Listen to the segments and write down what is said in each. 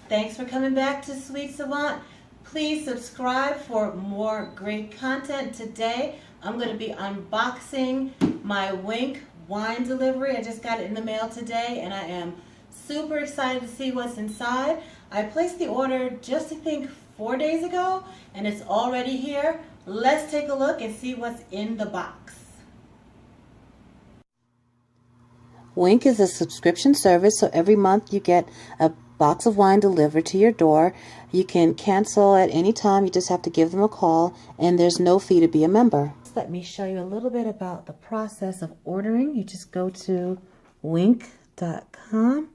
Thanks for coming back to Sweet Savant. Please subscribe for more great content. Today, I'm going to be unboxing my WINC Wine Delivery. I just got it in the mail today, and I am super excited to see what's inside. I placed the order just, I think, 4 days ago, and it's already here. Let's take a look and see what's in the box. WINC is a subscription service, so every month you get a box of wine delivered to your door. You can cancel at any time. You just have to give them a call, and there's no fee to be a member. Let me show you a little bit about the process of ordering. You just go to winc.com,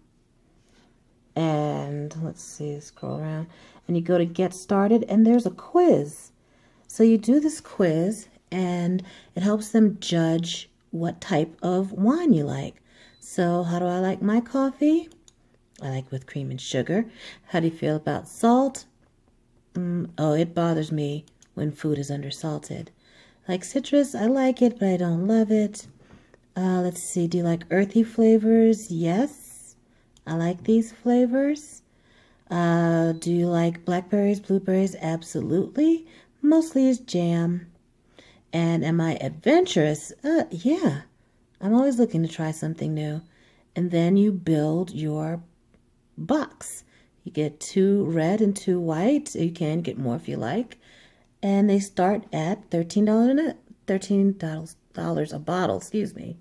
and let's see, scroll around, and you go to Get Started, and there's a quiz. So you do this quiz, and it helps them judge what type of wine you like. So how do I like my coffee? I like with cream and sugar. How do you feel about salt? Oh, it bothers me when food is undersalted. Like citrus, I like it, but I don't love it. Let's see, do you like earthy flavors? Yes, I like these flavors. Do you like blackberries, blueberries? Absolutely. Mostly is jam. And am I adventurous? Yeah. I'm always looking to try something new. And then you build your box. You get 2 red and 2 white. You can get more if you like. And they start at $13 a bottle, excuse me.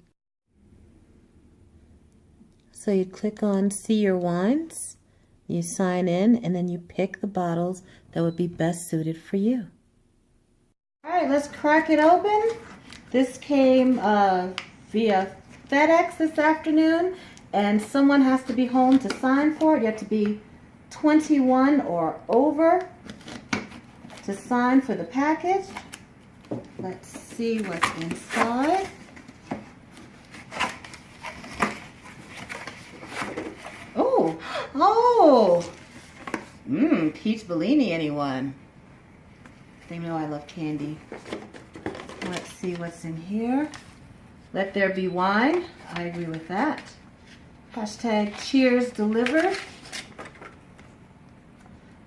So you click on See Your Wines. You sign in, and then you pick the bottles that would be best suited for you. All right, let's crack it open. This came via FedEx this afternoon, and someone has to be home to sign for it. You have to be 21 or over to sign for the package. Let's see what's inside. Oh, peach Bellini, anyone? They know I love candy. Let's see what's in here. Let there be wine. I agree with that. Hashtag cheers delivered.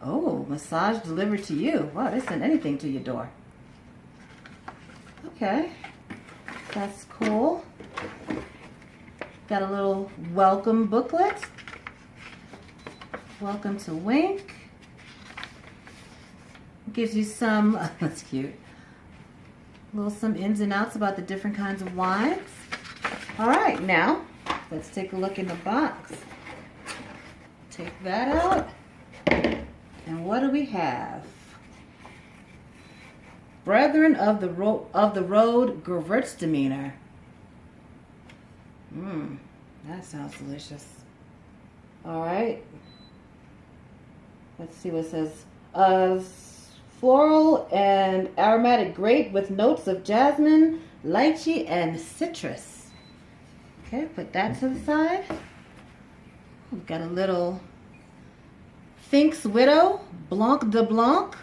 Oh, massage delivered to you. Wow, they send anything to your door. Okay, that's cool. Got a little welcome booklet. Welcome to WINC. Gives you some, that's cute, some ins and outs about the different kinds of wines. All right, now let's take a look in the box. Take that out. And what do we have? Brethren of the Road Gewürztraminer. That sounds delicious. All right. Let's see what it says. Floral and aromatic grape with notes of jasmine, lychee, and citrus. Okay, put that to the side. We've got a little Fink's Widow Blanc de Blanc.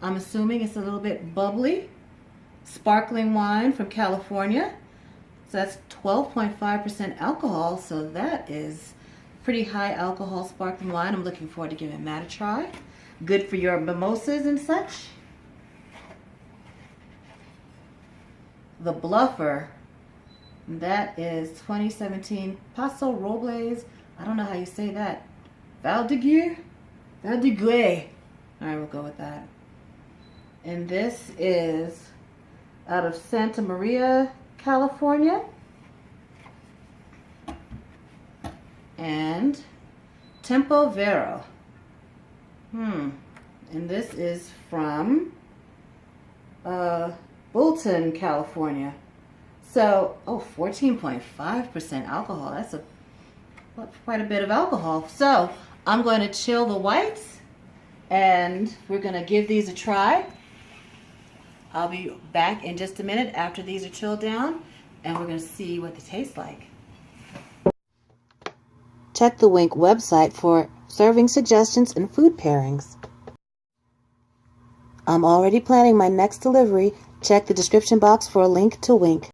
I'm assuming it's a little bit bubbly. Sparkling wine from California. So that's 12.5% alcohol, so that is pretty high alcohol sparkling wine. I'm looking forward to giving that a try. Good for your mimosas and such. The Bluffer. That is 2017 Paso Robles. I don't know how you say that. Valdiguier? Valdiguier. All right, we'll go with that. And this is out of Santa Maria, California. And Tempo Vero. And this is from Bolton, California. So, 14.5% alcohol. That's quite a bit of alcohol. So, I'm going to chill the whites, and we're going to give these a try. I'll be back in just a minute after these are chilled down, and we're going to see what they taste like. Check the WINC website for serving suggestions and food pairings. I'm already planning my next delivery. Check the description box for a link to WINC.